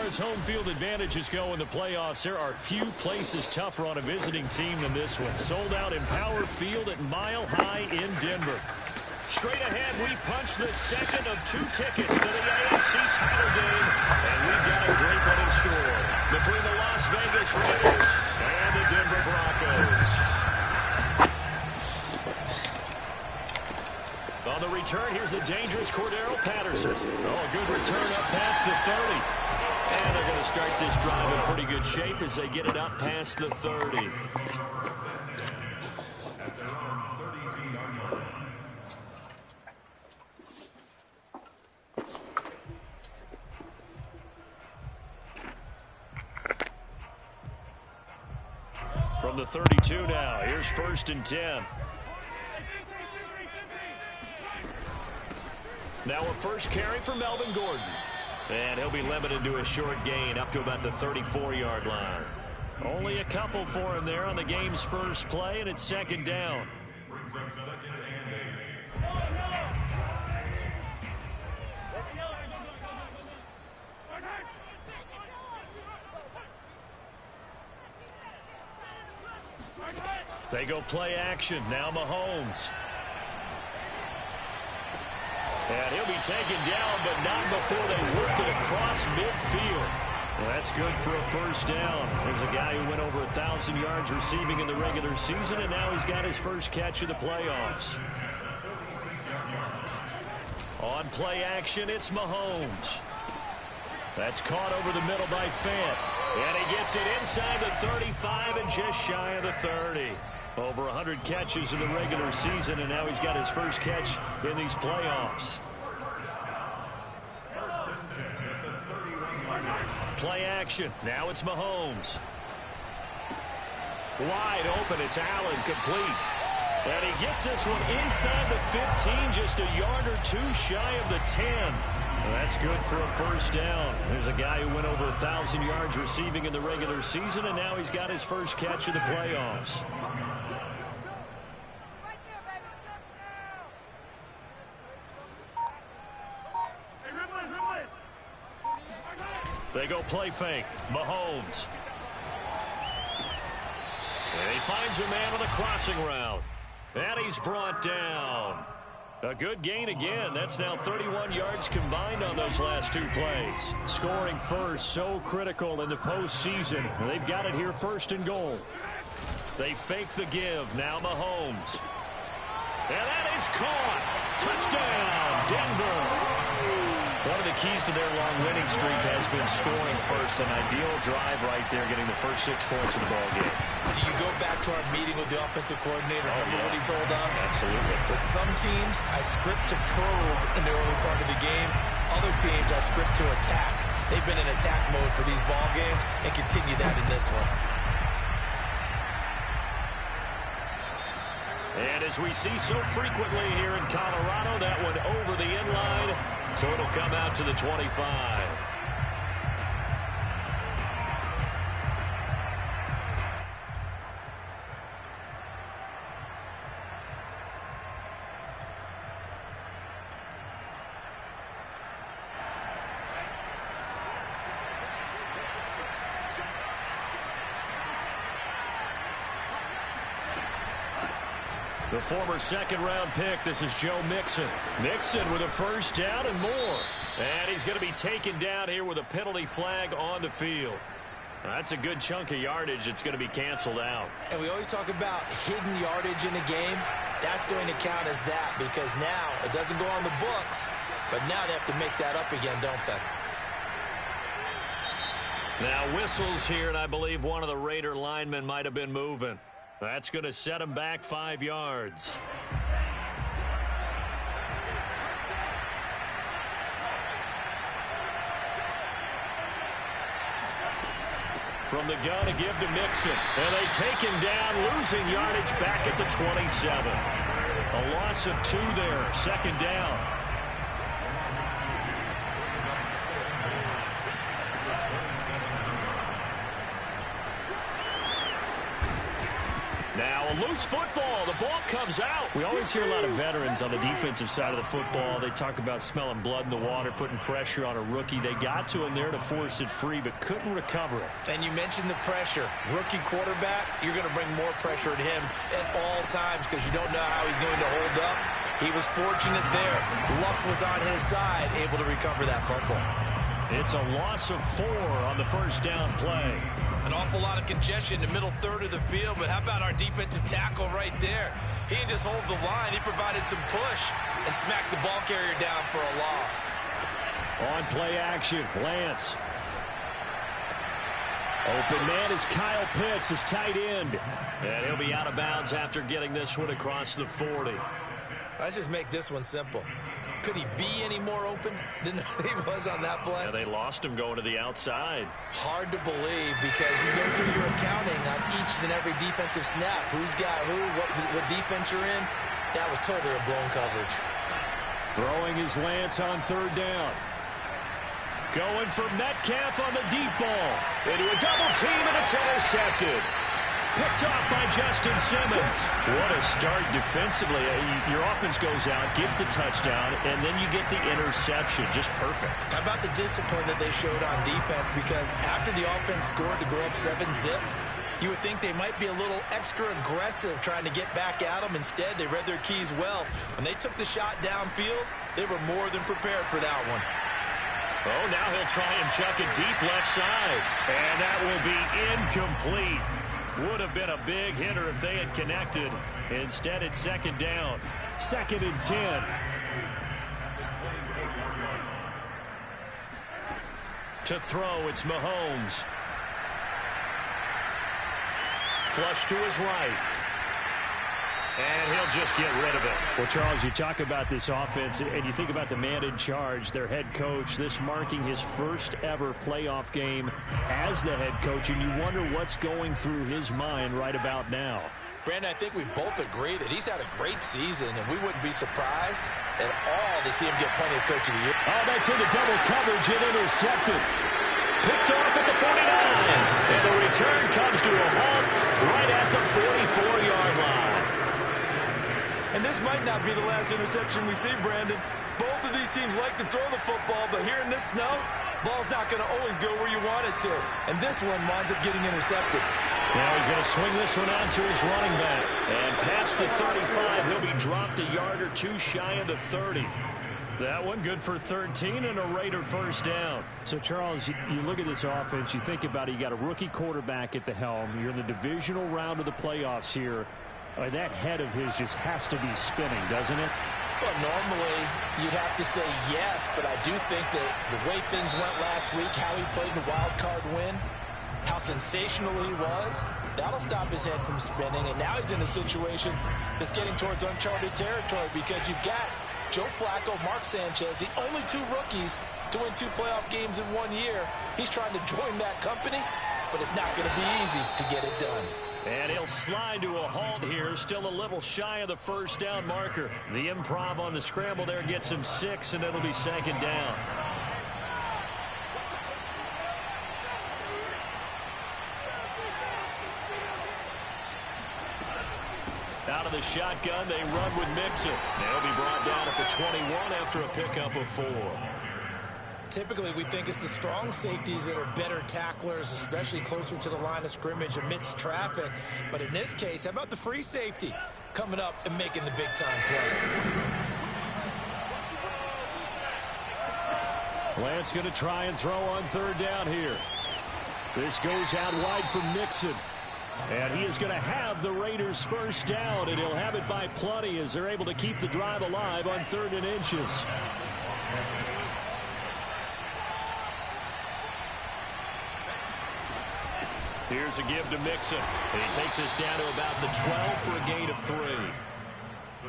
as home field advantages go in the playoffs, there are few places tougher on a visiting team than this one. Sold out in Power Field at Mile High in Denver. Straight ahead, we punch the second of 2 tickets to the AFC title game, and we've got a great one in store between the Las Vegas Raiders and the Denver Broncos. On the return, here's a dangerous Cordero Patterson. Oh, a good return up past the 30. And they're going to start this drive in pretty good shape as they get it up past the 30. From the 32 now, here's 1st and 10. Now a first carry for Melvin Gordon. And he'll be limited to a short gain up to about the 34-yard line. Only a couple for him there on the game's first play, and it's 2nd down. They go play action. Now Mahomes. And he'll be taken down, but not before they work it across midfield. Well, that's good for a 1st down. There's a guy who went over 1,000 yards receiving in the regular season, and now he's got his first catch of the playoffs. On play action, it's Mahomes. That's caught over the middle by Fant. And he gets it inside the 35 and just shy of the 30. Over 100 catches in the regular season, and now he's got his first catch in these playoffs. Play action. Now it's Mahomes. Wide open. It's Allen, complete. And he gets this one inside the 15, just a yard or 2 shy of the 10. Well, that's good for a 1st down. There's a guy who went over 1,000 yards receiving in the regular season, and now he's got his first catch of the playoffs. They go play fake. Mahomes. And he finds a man on the crossing route. And he's brought down. A good gain again. That's now 31 yards combined on those last 2 plays. Scoring first, so critical in the postseason. They've got it here 1st and goal. They fake the give. Now Mahomes. And that is caught. Touchdown, Denver. One of the keys to their long winning streak has been scoring first. An ideal drive right there, getting the first 6 points in the ball game. Do you go back to our meeting with the offensive coordinator? Remember what he told us? Absolutely. With some teams, I script to probe in the early part of the game. Other teams, I script to attack. They've been in attack mode for these ball games and continue that in this one. And as we see so frequently here in Colorado, that one over the end line. So it'll come out to the 25. The former 2nd-round pick, this is Joe Mixon. Mixon with a 1st down and more. And he's going to be taken down here with a penalty flag on the field. That's a good chunk of yardage. It's going to be canceled out. And we always talk about hidden yardage in a game. That's going to count as that because now it doesn't go on the books, but now they have to make that up again, don't they? Now whistles here, and I believe one of the Raider linemen might have been moving. That's going to set him back 5 yards. From the gun to give to Mixon. And they take him down, losing yardage back at the 27. A loss of 2 there, 2nd down. Now a loose football. The ball comes out. We always hear a lot of veterans on the defensive side of the football. They talk about smelling blood in the water, putting pressure on a rookie. They got to him there to force it free, but couldn't recover it. And you mentioned the pressure. Rookie quarterback, you're going to bring more pressure at him at all times because you don't know how he's going to hold up. He was fortunate there. Luck was on his side, able to recover that fumble. It's a loss of 4 on the first down play. An awful lot of congestion in the middle third of the field, but how about our defensive tackle right there? He didn't just hold the line. He provided some push and smacked the ball carrier down for a loss. On play action, Lance. Open man is Kyle Pitts, his tight end. And he'll be out of bounds after getting this one across the 40. Let's just make this one simple. Could he be any more open than he was on that play? Yeah, they lost him going to the outside. Hard to believe because you go through your accounting on each and every defensive snap. Who's got who, what defense you're in. That was totally a blown coverage. Throwing his Lance on third down. Going for Metcalf on the deep ball. Into a double team, and it's intercepted. Picked off by Justin Simmons. What a start defensively. Your offense goes out, gets the touchdown, and then you get the interception. Just perfect. How about the discipline that they showed on defense? Because after the offense scored to go up 7-zip, you would think they might be a little extra aggressive trying to get back at them. Instead, they read their keys well. When they took the shot downfield, they were more than prepared for that one. Oh, now he'll try and chuck it deep left side. And that will be incomplete. Would have been a big hitter if they had connected. Instead, it's second down. 2nd and 10. To throw, it's Mahomes. Flush to his right. And he'll just get rid of it. Well, Charles, you talk about this offense, and you think about the man in charge, their head coach, this marking his first ever playoff game as the head coach, and you wonder what's going through his mind right about now. Brandon, I think we both agree that he's had a great season, and we wouldn't be surprised at all to see him get plenty of Coach of the Year. Oh, that's into double coverage and intercepted. Picked off at the 49. And the return comes to a halt right at the 44-yard line. And this might not be the last interception we see, Brandon. Both of these teams like to throw the football, but here in this snow, ball's not going to always go where you want it to. And this one winds up getting intercepted. Now he's going to swing this one out to his running back. And past the 35, he'll be dropped a yard or two shy of the 30. That one good for 13 and a Raider first down. So, Charles, you look at this offense, you think about it, you got a rookie quarterback at the helm. You're in the divisional round of the playoffs here. That head of his just has to be spinning, doesn't it? Well, normally you'd have to say yes, but I do think that the way things went last week, how he played the wild card win, how sensational he was, that'll stop his head from spinning. And now he's in a situation that's getting towards uncharted territory because you've got Joe Flacco, Mark Sanchez, the only 2 rookies to win 2 playoff games in 1 year. He's trying to join that company, but it's not going to be easy to get it done. And he'll slide to a halt here, still a little shy of the first down marker. The improv on the scramble there gets him 6, and it'll be second down. Out of the shotgun, they run with Mixon. They'll be brought down at the 21 after a pickup of 4. Typically, we think it's the strong safeties that are better tacklers, especially closer to the line of scrimmage amidst traffic. But in this case, how about the free safety coming up and making the big-time play? Lance going to try and throw on third down here. This goes out wide for Mixon. And he is going to have the Raiders first down, and he'll have it by plenty as they're able to keep the drive alive on 3rd and inches. Here's a give to Mixon. And he takes us down to about the 12 for a gain of 3.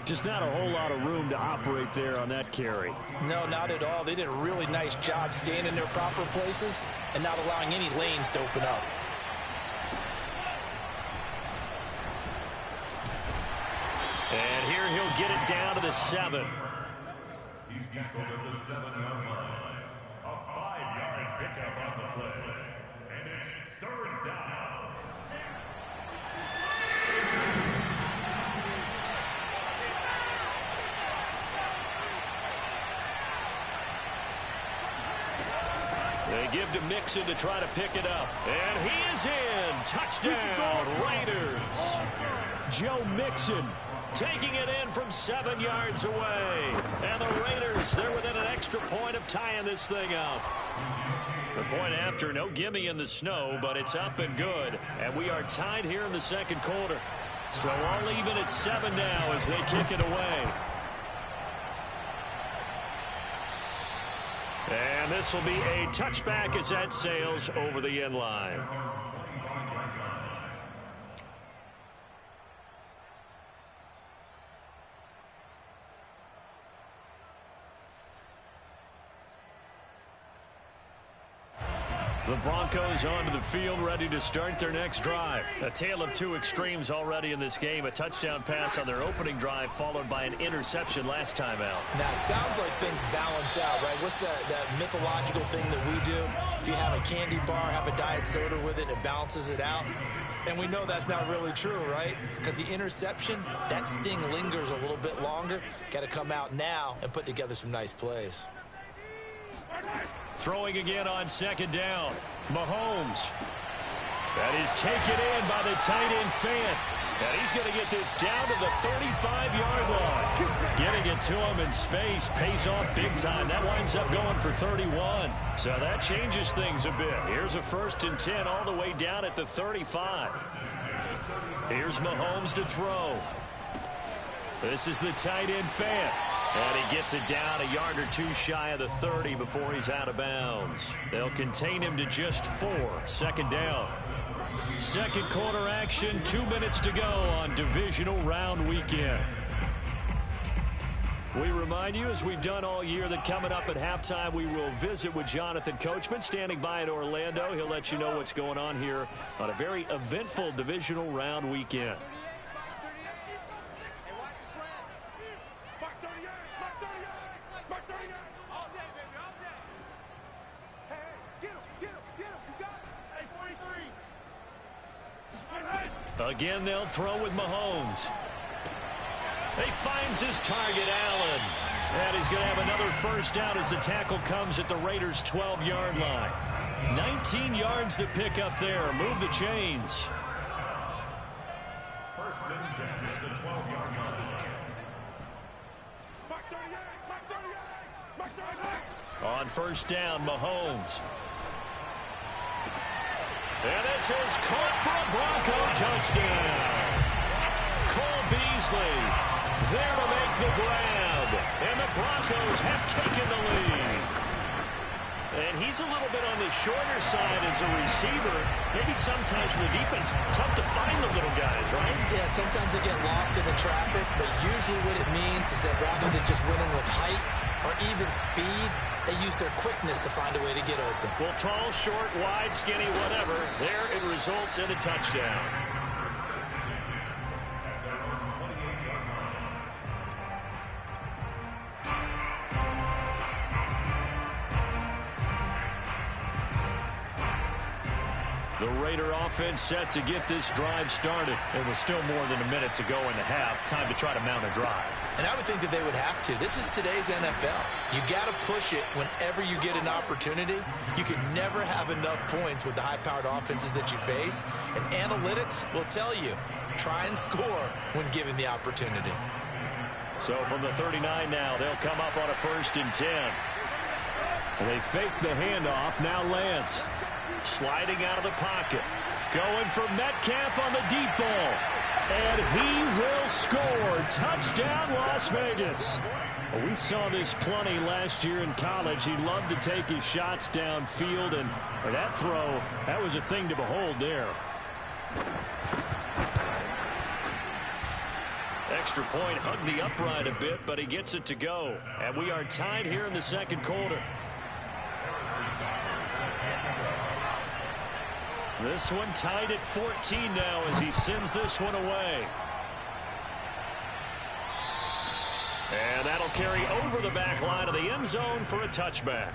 Just not a whole lot of room to operate there on that carry. No, not at all. They did a really nice job staying in their proper places and not allowing any lanes to open up. And here he'll get it down to the 7. He's tackled at the 7-yard line. A 5-yard pickup on the play. And it's 3rd down. give to Mixon to try to pick it up. And he is in. Touchdown, Raiders. Joe Mixon taking it in from 7 yards away. And the Raiders, they're within an extra point of tying this thing up. The point after, no gimme in the snow, but it's up and good. And we are tied here in the second quarter. So all even at 7 now as they kick it away. And this will be a touchback as that sails over the end line. The Broncos onto the field, ready to start their next drive. A tale of two extremes already in this game. A touchdown pass on their opening drive, followed by an interception last time out. Now, it sounds like things balance out, right? What's that mythological thing that we do? If you have a candy bar, have a diet soda with it, it balances it out. And we know that's not really true, right? Because the interception, that sting lingers a little bit longer. Got to come out now and put together some nice plays. Throwing again on second down. Mahomes. That is taken in by the tight end Fant. And he's going to get this down to the 35-yard line. Getting it to him in space pays off big time. That winds up going for 31. So that changes things a bit. Here's a 1st and 10 all the way down at the 35. Here's Mahomes to throw. This is the tight end Fant. And he gets it down a yard or two shy of the 30 before he's out of bounds. They'll contain him to just 4. Second down. Second quarter action, 2 minutes to go on divisional round weekend. We remind you, as we've done all year, that coming up at halftime, we will visit with Jonathan Coachman, standing by in Orlando. He'll let you know what's going on here on a very eventful divisional round weekend. Again, they'll throw with Mahomes. He finds his target, Allen. And he's going to have another first down as the tackle comes at the Raiders' 12-yard line. 19 yards to pick up there. Move the chains. 1st and 10 at the 12-yard line. On first down, Mahomes. And this is caught for a Bronco touchdown. Cole Beasley there to make the grab. And the Broncos have taken the lead. And he's a little bit on the shorter side as a receiver. Maybe sometimes for the defense, tough to find the little guys, right? Yeah, sometimes they get lost in the traffic, but usually what it means is that rather than just winning with height or even speed, they use their quickness to find a way to get open. Well, tall, short, wide, skinny, whatever, there it results in a touchdown. The Raider offense set to get this drive started. It was still more than a minute to go in the half. Time to try to mount a drive. And I would think that they would have to. This is today's NFL. You got to push it whenever you get an opportunity. You can never have enough points with the high-powered offenses that you face. And analytics will tell you, try and score when given the opportunity. So from the 39 now, they'll come up on a 1st and 10. And they fake the handoff. Now Lance sliding out of the pocket. Going for Metcalf on the deep ball. And he will score. Touchdown, Las Vegas. Well, we saw this plenty last year in college. He loved to take his shots downfield, and that throw, that was a thing to behold there. Extra point, hugged the upright a bit, but he gets it to go. And we are tied here in the second quarter. This one tied at 14 now as he sends this one away. And that'll carry over the back line of the end zone for a touchback.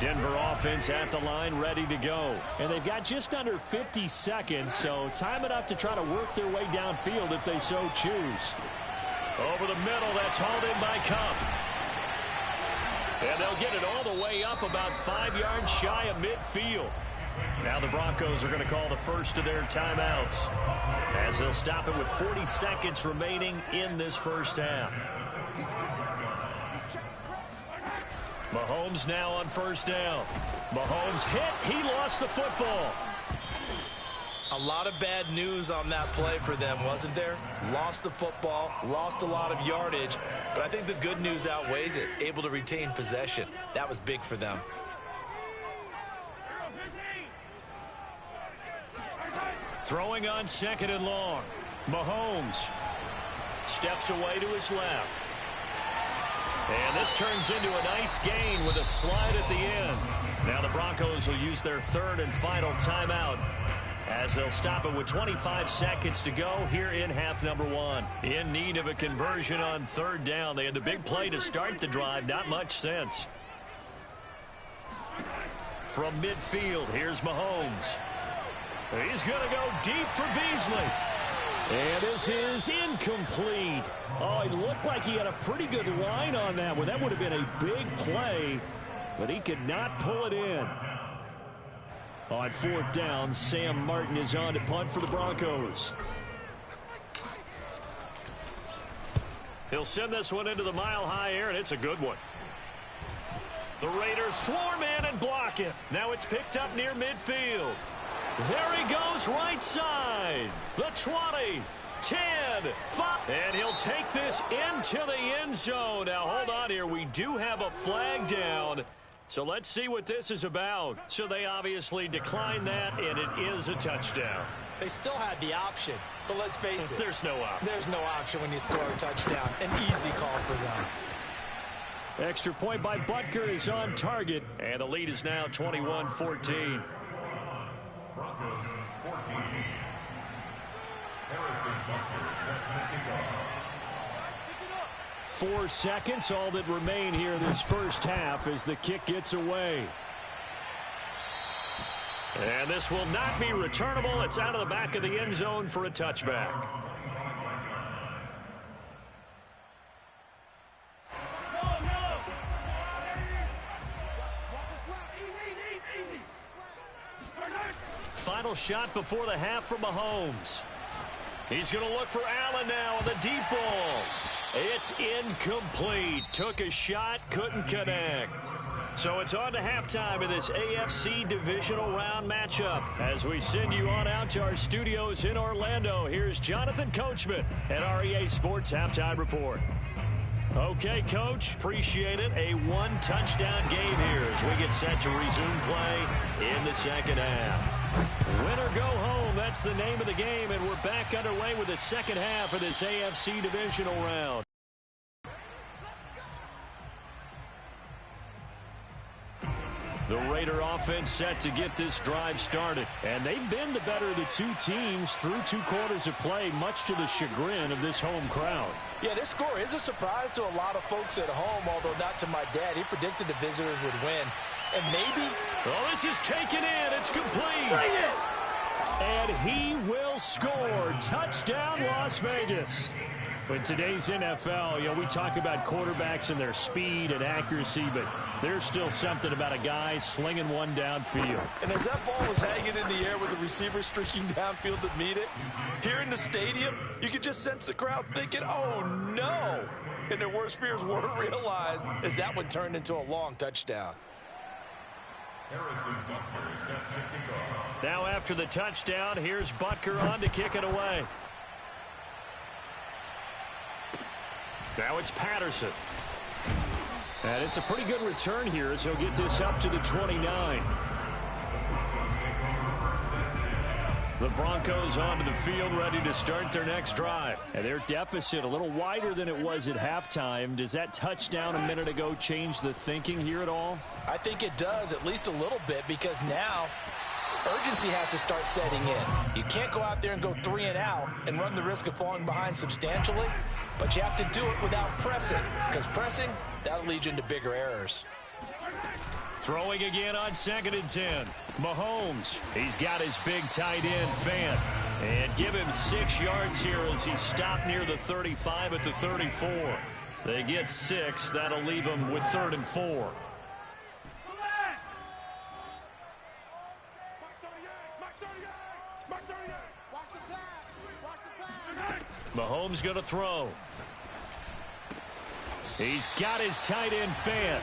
Denver offense at the line, ready to go. And they've got just under 50 seconds, so time enough to try to work their way downfield if they so choose. Over the middle, that's hauled in by Cup. And they'll get it all the way up about 5 yards shy of midfield. Now the Broncos are going to call the first of their timeouts as they'll stop it with 40 seconds remaining in this first half. Mahomes now on first down. Mahomes hit. He lost the football. A lot of bad news on that play for them, wasn't there? Lost the football, lost a lot of yardage, but I think the good news outweighs it. Able to retain possession. That was big for them. Throwing on second and long. Mahomes steps away to his left. And this turns into a nice gain with a slide at the end. Now the Broncos will use their third and final timeout as they'll stop it with 25 seconds to go here in half number one. In need of a conversion on third down. They had the big play to start the drive. Not much sense. From midfield, here's Mahomes. He's going to go deep for Beasley. And this is incomplete. Oh, it looked like he had a pretty good line on that one. That would have been a big play, but he could not pull it in. On fourth down, Sam Martin is on to punt for the Broncos. He'll send this one into the mile-high air, and it's a good one. The Raiders swarm in and block it. Now it's picked up near midfield. There he goes, right side. The 20, 10, 5. And he'll take this into the end zone. Now, hold on here. We do have a flag down. So let's see what this is about. So they obviously declined that, and it is a touchdown. They still had the option, but let's face it. There's no option. There's no option when you score a touchdown. An easy call for them. Extra point by Butker is on target. And the lead is now 21-14. Broncos 14. Harrison Butker set to kick off. 4 seconds, all that remain here this first half as the kick gets away. And this will not be returnable. It's out of the back of the end zone for a touchback. Final shot before the half from Mahomes. He's going to look for Allen now on the deep ball. It's incomplete. Took a shot, couldn't connect. So it's on to halftime of this AFC divisional round matchup. As we send you on out to our studios in Orlando, here's Jonathan Coachman at REA Sports Halftime Report. Okay, Coach, appreciate it. A one-touchdown game here as we get set to resume play in the second half. Win or go home, that's the name of the game, and we're back underway with the second half of this AFC divisional round. The Raider offense set to get this drive started. And they've been the better of the two teams through 2 quarters of play, much to the chagrin of this home crowd. Yeah, this score is a surprise to a lot of folks at home, although not to my dad. He predicted the visitors would win. And maybe... Oh, this is taken in. It's complete. Bring it! And he will score. Touchdown, Las Vegas. In today's NFL, we talk about quarterbacks and their speed and accuracy, but there's still something about a guy slinging one downfield. And as that ball was hanging in the air with the receiver streaking downfield to meet it, here in the stadium, you could just sense the crowd thinking, oh, no. And their worst fears weren't realized as that one turned into a long touchdown. Harrison Butker set to kick off. Now after the touchdown, here's Butker on to kick it away. Now it's Patterson. And it's a pretty good return here as he'll get this up to the 29. The Broncos onto the field ready to start their next drive. And their deficit a little wider than it was at halftime. Does that touchdown a minute ago change the thinking here at all? I think it does, at least a little bit, because now urgency has to start setting in. You can't go out there and go 3 and out and run the risk of falling behind substantially, but you have to do it without pressing, because pressing, that'll lead you into bigger errors. Throwing again on 2nd and 10. Mahomes, he's got his big tight end, Fant. And give him 6 yards here as he stopped near the 35 at the 34. They get 6. That'll leave them with 3rd and 4. Mahomes going to throw. He's got his tight end, Fant.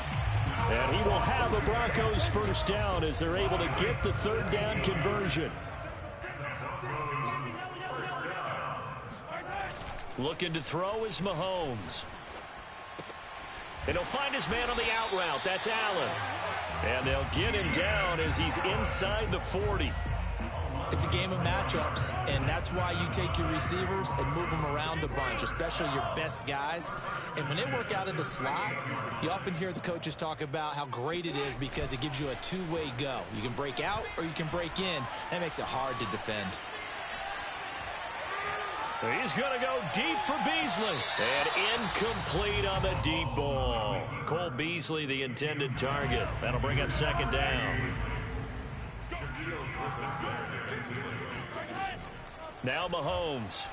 And he will have the Broncos first down as they're able to get the 3rd down conversion. Looking to throw is Mahomes. And he'll find his man on the out route. That's Allen. And they'll get him down as he's inside the 40. It's a game of matchups, and that's why you take your receivers and move them around a bunch, especially your best guys. And when they work out of the slot, you often hear the coaches talk about how great it is because it gives you a two-way go. You can break out or you can break in. That makes it hard to defend. He's going to go deep for Beasley. And incomplete on the deep ball. Cole Beasley, the intended target. That'll bring up 2nd down. Now Mahomes.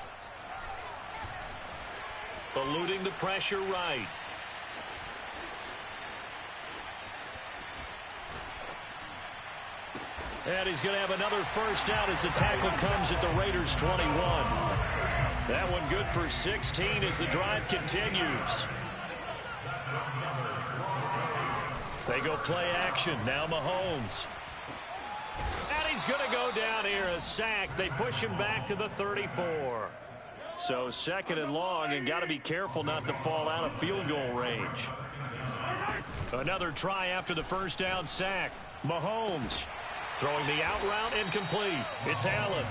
Eluding the pressure right. And he's going to have another first down as the tackle comes at the Raiders' 21. That one good for 16 as the drive continues. They go play action. Now Mahomes. And he's going to go down here, a sack. They push him back to the 34. So 2nd and long, and got to be careful not to fall out of field goal range. Another try after the first down sack. Mahomes throwing the out route, incomplete. It's Allen.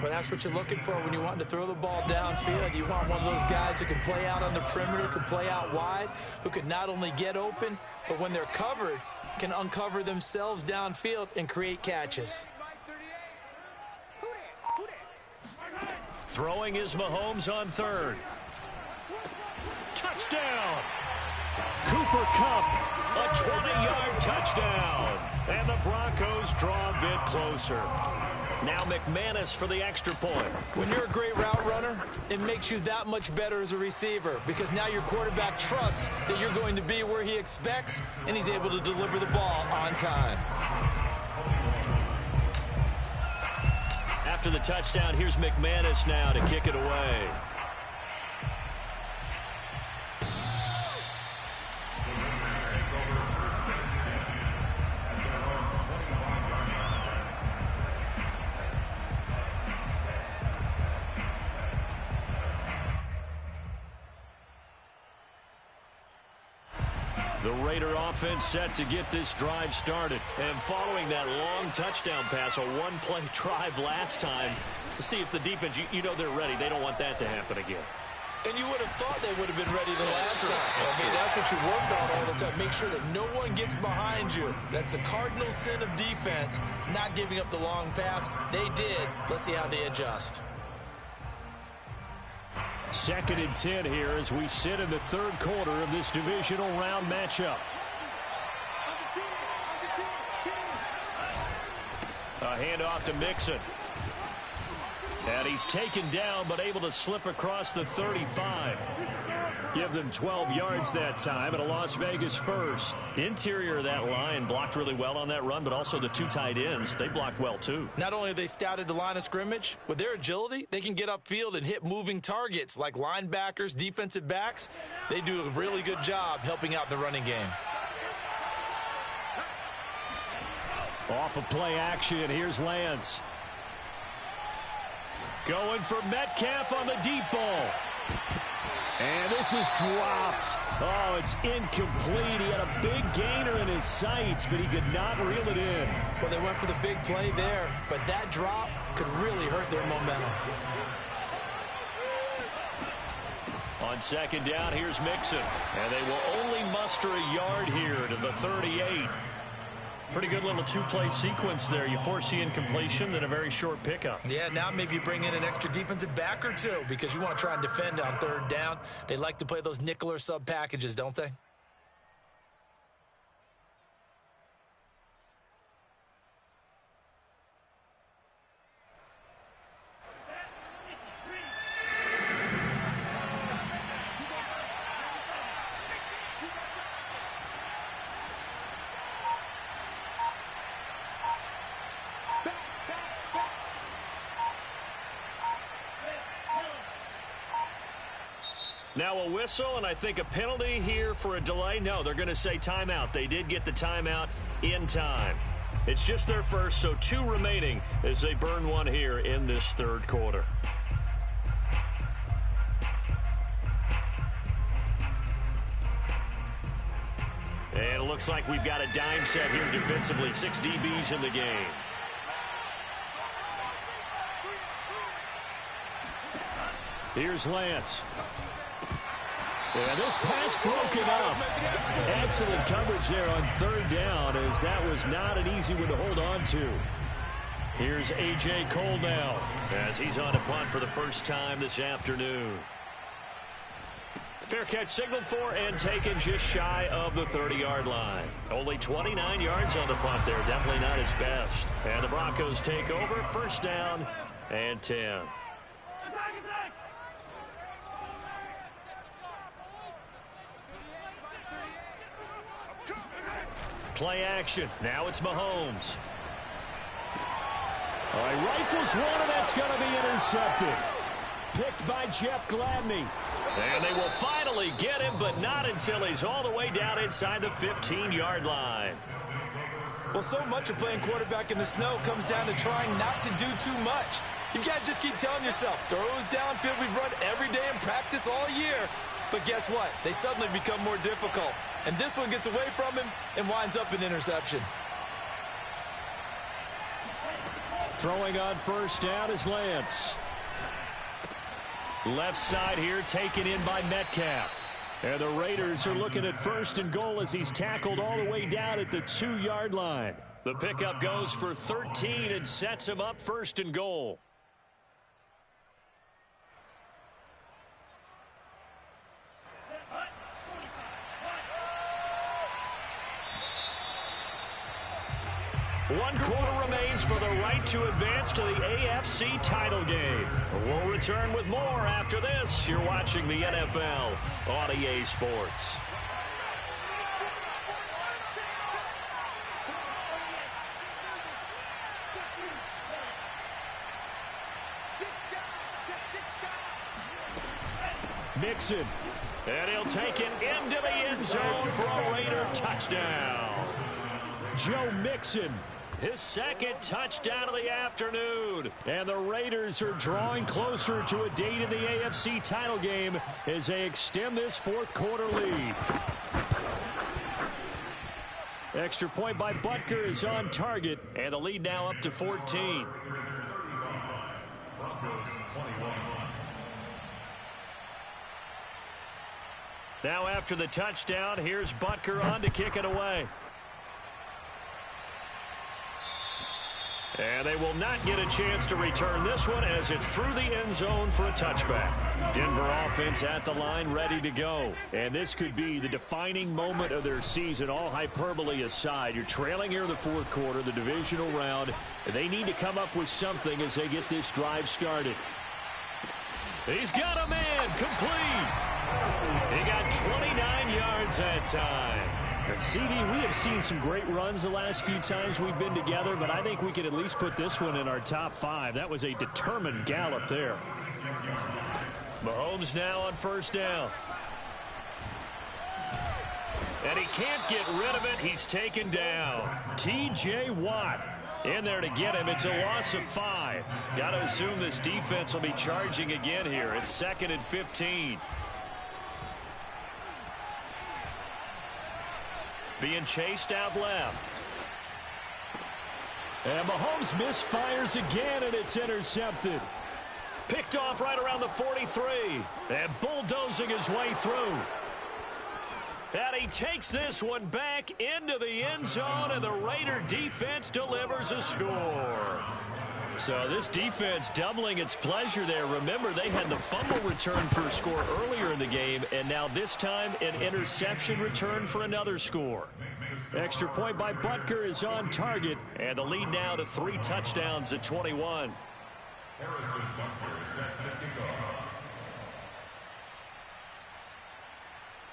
Well, that's what you're looking for when you want to throw the ball downfield. You want one of those guys who can play out on the perimeter, can play out wide, who can not only get open, but when they're covered, can uncover themselves downfield and create catches. Throwing is Mahomes on 3rd. Touchdown! Cooper Kupp, a 20-yard touchdown. And the Broncos draw a bit closer. Now McManus for the extra point. When you're a great route runner, it makes you that much better as a receiver because now your quarterback trusts that you're going to be where he expects, and he's able to deliver the ball on time. After the touchdown, here's McManus now to kick it away. The Raider offense set to get this drive started. And following that long touchdown pass, a one-play drive last time, to see if the defense, you know they're ready. They don't want that to happen again. And you would have thought they would have been ready the last time. That's what you work on all the time. Make sure that no one gets behind you. That's the cardinal sin of defense, not giving up the long pass. They did. Let's see how they adjust. 2nd and 10 here as we sit in the 3rd quarter of this divisional round matchup. A handoff to Mixon. And he's taken down but able to slip across the 35. Give them 12 yards that time and a Las Vegas first. Interior of that line blocked really well on that run, but also the 2 tight ends, they blocked well too. Not only have they scouted the line of scrimmage, with their agility, they can get upfield and hit moving targets like linebackers, defensive backs. They do a really good job helping out the running game. Off of play action, here's Lance. Going for Metcalf on the deep ball. And this is dropped. Oh, it's incomplete. He had a big gainer in his sights, but he could not reel it in. Well, they went for the big play there, but that drop could really hurt their momentum. On 2nd down, here's Mixon. And they will only muster a yard here to the 38. Pretty good little 2-play sequence there. You foresee incompletion, then a very short pickup. Yeah, now maybe you bring in an extra defensive back or two because you want to try and defend on 3rd down. They like to play those nickel or sub packages, don't they? Now a whistle, and I think a penalty here for a delay. No, they're going to say timeout. They did get the timeout in time. It's just their first, so 2 remaining as they burn one here in this third quarter. And it looks like we've got a dime set here defensively. 6 DBs in the game. Here's Lance. And this pass broken up. Excellent coverage there on third down, as that was not an easy one to hold on to. Here's A.J. Cole now as he's on a punt for the first time this afternoon. Fair catch signaled for and taken just shy of the 30-yard line. Only 29 yards on the punt there. Definitely not his best. And the Broncos take over. First down and 10. Play action. Now it's Mahomes. All right, rifles one, and that's going to be intercepted. Picked by Jeff Gladney. And they will finally get him, but not until he's all the way down inside the 15-yard line. Well, so much of playing quarterback in the snow comes down to trying not to do too much. You've got to just keep telling yourself, throws downfield we've run every day in practice all year. But guess what? They suddenly become more difficult. And this one gets away from him and winds up an interception. Throwing on first down is Lance. Left side here taken in by Metcalf. And the Raiders are looking at first and goal as he's tackled all the way down at the 2-yard line. The pickup goes for 13 and sets him up first and goal. One quarter remains for the right to advance to the AFC title game. We'll return with more after this. You're watching the NFL on EA Sports. Mixon. And he'll take it into the end zone for a Raider touchdown. Joe Mixon. His second touchdown of the afternoon. And the Raiders are drawing closer to a date in the AFC title game as they extend this fourth quarter lead. Extra point by Butker is on target. And the lead now up to 14. Now after the touchdown, here's Butker on to kick it away. And they will not get a chance to return this one as it's through the end zone for a touchback. Denver offense at the line ready to go. And this could be the defining moment of their season, all hyperbole aside. You're trailing here in the fourth quarter, the divisional round. And they need to come up with something as they get this drive started. He's got a man complete. He got 29 yards that time. And CD, we have seen some great runs the last few times we've been together, but I think we could at least put this one in our top 5. That was a determined gallop there. Mahomes now on first down. And he can't get rid of it. He's taken down. T.J. Watt in there to get him. It's a loss of 5. Got to assume this defense will be charging again here. It's 2nd and 15. Being chased out left. And Mahomes misfires again, and it's intercepted. Picked off right around the 43. And bulldozing his way through. And he takes this one back into the end zone, and the Raider defense delivers a score. So this defense doubling its pleasure there. Remember, they had the fumble return for a score earlier in the game, and now this time an interception return for another score. Extra point by Butker is on target. And the lead now to 3 touchdowns at 21.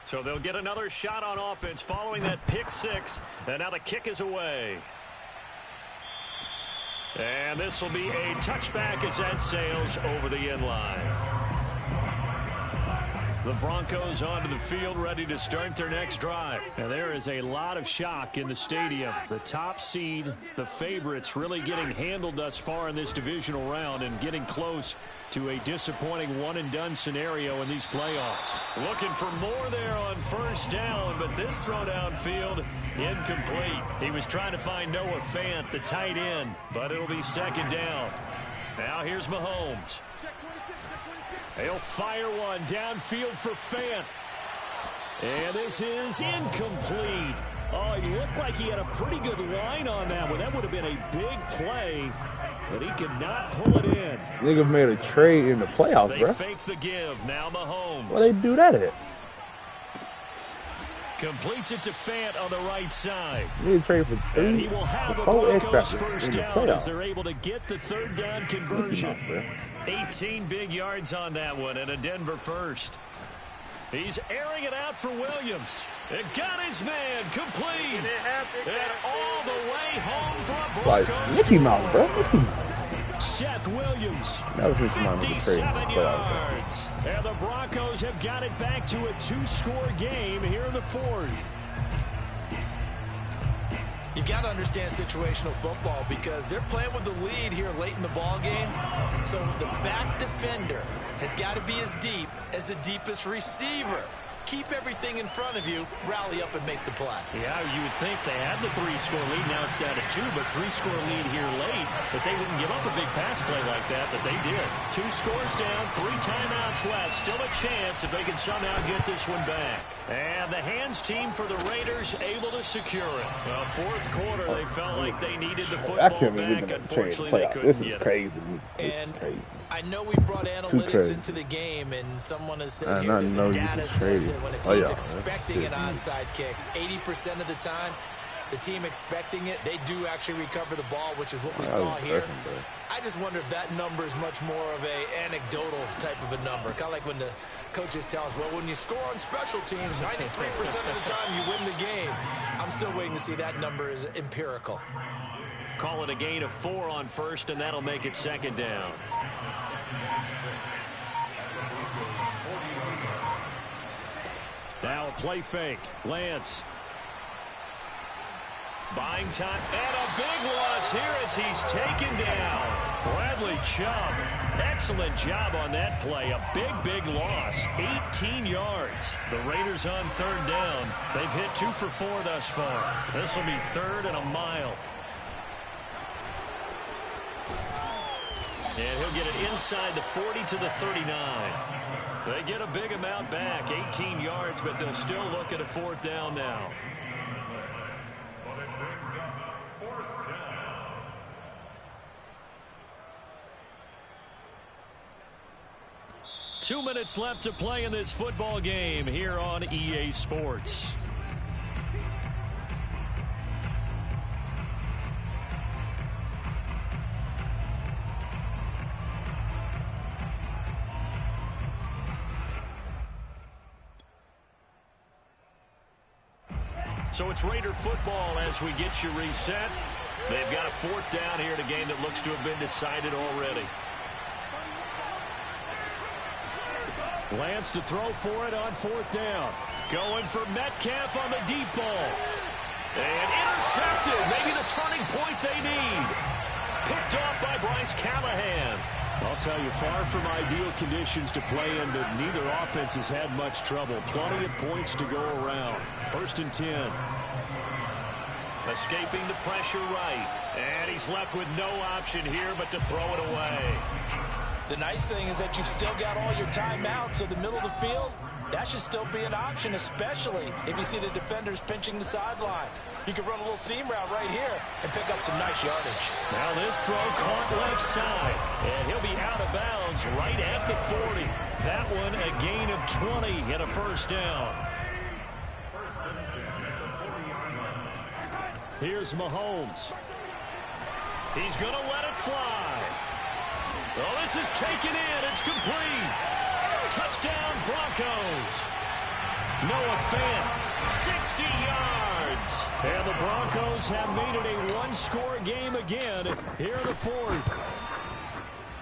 So they'll get another shot on offense following that pick 6. And now the kick is away. And this will be a touchback as that sails over the end line. The Broncos onto the field, ready to start their next drive. And there is a lot of shock in the stadium. The top seed, the favorites, really getting handled thus far in this divisional round and getting close to a disappointing one-and-done scenario in these playoffs. Looking for more there on first down, but this throw downfield incomplete. He was trying to find Noah Fant, the tight end, but it'll be second down. Now here's Mahomes. He'll fire one downfield for Fant. And this is incomplete. Oh, he looked like he had a pretty good line on that one. That would have been a big play, but he could not pull it in. Niggas made a trade in the playoffs, bro. They fake the give. Now Mahomes. Why they do that at? Completes it to Fant on the right side. You need to trade for and he will have the Broncos first down as they're able to get the third down conversion. 18 big yards on that one and a Denver first. He's airing it out for Williams. It got his man complete. And all the way home for a Broncos. Like Mickey Mouse, bro. Mickey Mouse. Seth Williams, that was 57 yards. And the Broncos have got it back to a two-score game here in the fourth. You've got to understand situational football because they're playing with the lead here late in the ball game. So the back defender has got to be as deep as the deepest receiver. Keep everything in front of you, rally up and make the play. Yeah, you would think they had the three-score lead. Now it's down to two, but three-score lead here late. But they wouldn't give up a big pass play like that, but they did. 2 scores down, 3 timeouts left. Still a chance if they can somehow get this one back. And the hands team for the Raiders able to secure it. Well, fourth quarter, they felt like they needed the football back. Unfortunately, they couldn't get it. Crazy. And I know we brought analytics into the game, and someone has said here that the data says that when a team's expecting an onside kick, 80% of the time, the team expecting it, they do actually recover the ball, which is what we saw here. I just wonder if that number is much more of a anecdotal type of a number. Kind of like when the coaches tell us, well, when you score on special teams, 93% of the time you win the game. I'm still waiting to see that number is empirical. Call it a gain of 4 on first, and that'll make it second down. Now a play fake. Lance. Buying time. And a big loss here as he's taken down. Bradley Chubb. Excellent job on that play. A big loss. 18 yards. The Raiders on third down. They've hit 2 for 4 thus far. This will be third and a mile. And he'll get it inside the 40 to the 39. They get a big amount back, 18 yards, but they'll still look at a fourth down now. 2 minutes left to play in this football game here on EA Sports. So it's Raider football as we get you reset. They've got a fourth down here in a game that looks to have been decided already. Lance to throw for it on fourth down. Going for Metcalf on the deep ball. And intercepted. Maybe the turning point they need. Picked off by Bryce Callahan. I'll tell you, far from ideal conditions to play in, but neither offense has had much trouble. Plenty of points to go around. First and 10. Escaping the pressure right. And he's left with no option here but to throw it away. The nice thing is that you've still got all your timeouts, so the middle of the field, that should still be an option, especially if you see the defenders pinching the sideline. You can run a little seam route right here and pick up some nice yardage. Now this throw caught left side, and he'll be out of bounds right at the 40. That one a gain of 20 and a first down. Here's Mahomes. He's going to let it fly. Well, this is taken in. It's complete. Touchdown, Broncos. Noah Fant, 60 yards. And the Broncos have made it a one-score game again here in the fourth.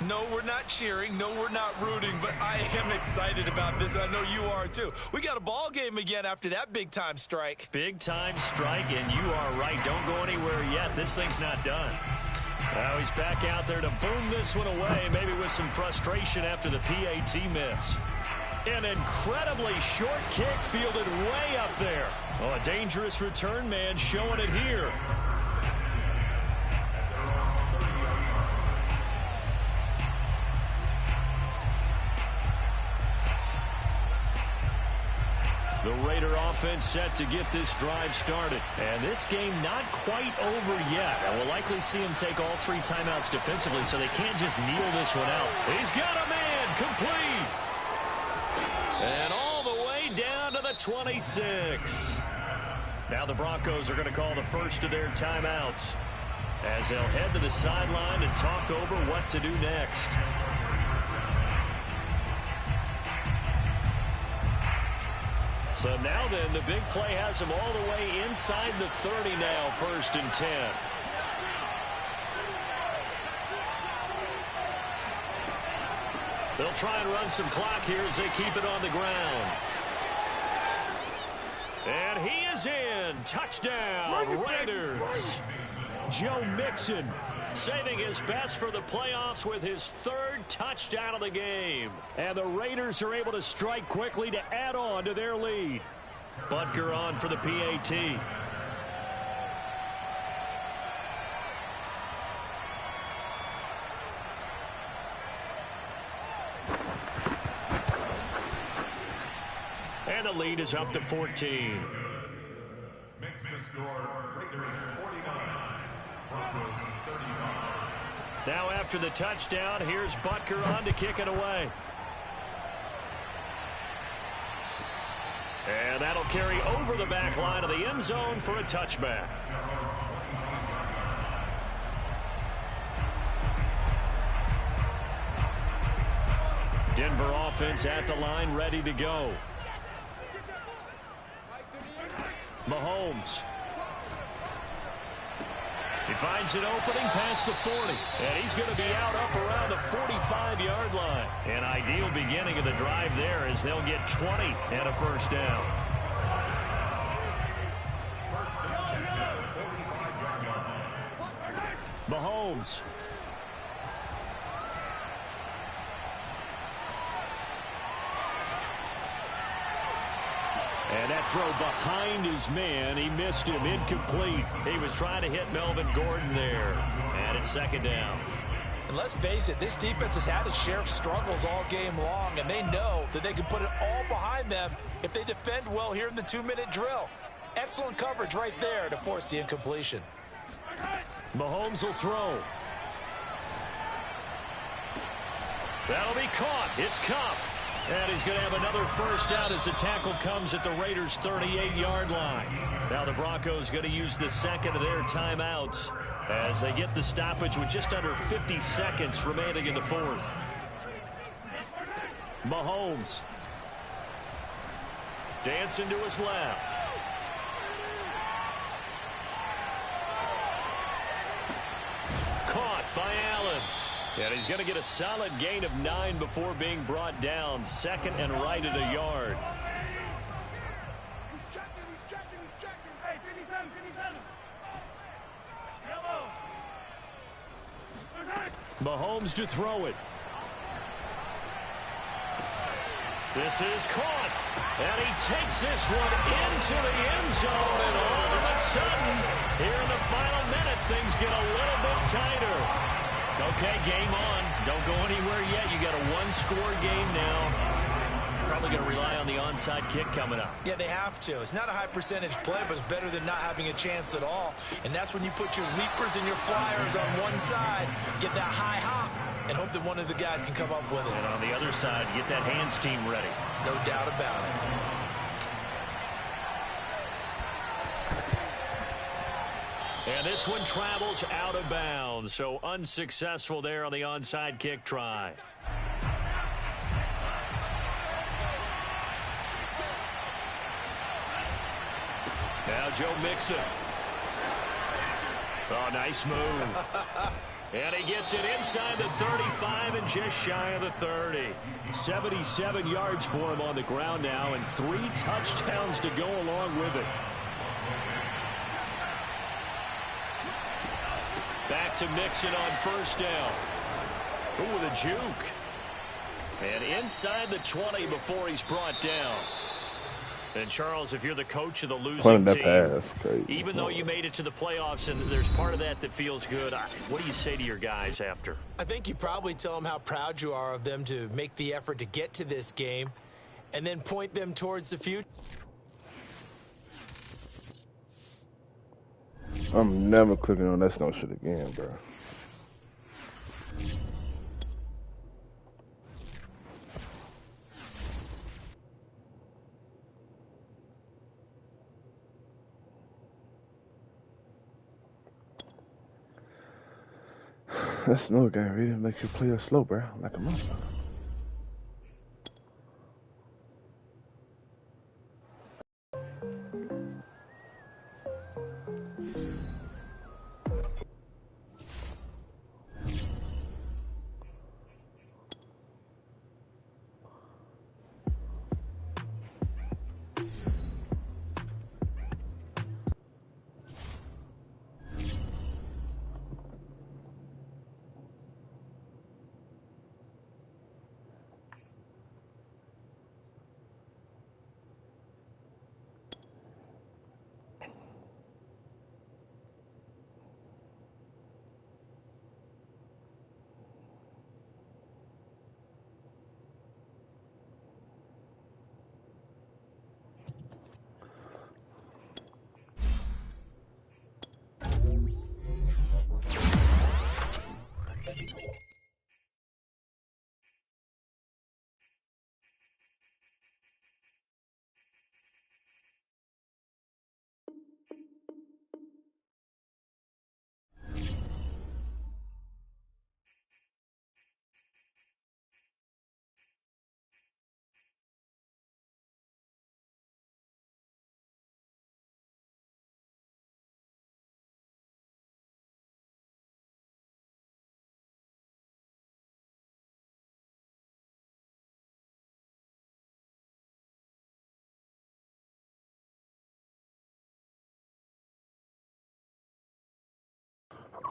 No, we're not cheering. No, we're not rooting. But I am excited about this. I know you are, too. We got a ball game again after that big-time strike. Big-time strike, and you are right. Don't go anywhere yet. This thing's not done. Now he's back out there to boom this one away, maybe with some frustration after the PAT miss. An incredibly short kick fielded way up there. Oh, a dangerous return man showing it here. The Raider offense set to get this drive started. And this game not quite over yet. And we'll likely see him take all 3 timeouts defensively, so they can't just kneel this one out. He's got a man complete. And all the way down to the 26. Now the Broncos are going to call the first of their timeouts as they'll head to the sideline and talk over what to do next. So now then, the big play has them all the way inside the 30 now, 1st and 10. They'll try and run some clock here as they keep it on the ground. And he is in. Touchdown, Raiders. Joe Mixon saving his best for the playoffs with his 3rd touchdown of the game. And the Raiders are able to strike quickly to add on to their lead. Butker on for the PAT. And the lead is up to 14. Makes the score Raiders 49, Broncos 35. Now after the touchdown, here's Butker on to kick it away. And that'll carry over the back line of the end zone for a touchback. Denver offense at the line, ready to go. Mahomes. He finds an opening past the 40. And he's going to be out up around the 45-yard line. An ideal beginning of the drive there as they'll get 20 and a first down. Mahomes. And that throw behind his man, he missed him, incomplete. He was trying to hit Melvin Gordon there. And it's 2nd down. And let's face it, this defense has had its share of struggles all game long, and they know that they can put it all behind them if they defend well here in the 2-minute drill. Excellent coverage right there to force the incompletion. Mahomes will throw. That'll be caught. It's Cup. And he's going to have another first down as the tackle comes at the Raiders' 38-yard line. Now the Broncos going to use the 2nd of their timeouts as they get the stoppage with just under 50 seconds remaining in the 4th. Mahomes. Dancing to his left. Caught by Allen. And he's going to get a solid gain of 9 before being brought down. 2nd and right at a yard. He's checking. Hey, 57, 57. Mahomes to throw it. This is caught. And he takes this one into the end zone. And all of a sudden, here in the final minute, things get a little bit tighter. Okay, game on. Don't go anywhere yet. You got a 1-score game now. Probably going to rely on the onside kick coming up. Yeah, they have to. It's not a high-percentage play, but it's better than not having a chance at all. And that's when you put your leapers and your flyers on one side, get that high hop, and hope that one of the guys can come up with it. And on the other side, get that hands team ready. No doubt about it. And this one travels out of bounds, so unsuccessful there on the onside kick try. Now Joe Mixon. Oh, nice move. And he gets it inside the 35 and just shy of the 30. 77 yards for him on the ground now, and 3 touchdowns to go along with it. Back to Mixon on first down. Ooh, with a juke. And inside the 20 before he's brought down. And, Charles, if you're the coach of the losing team, even though you made it to the playoffs and there's part of that that feels good, what do you say to your guys after? I think you probably tell them how proud you are of them to make the effort to get to this game and then point them towards the future. I'm never clicking on that snow shit again, bro. That snow game really makes you play slow, bro. Like a motherfucker.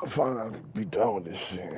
I'm finally be done with this shit.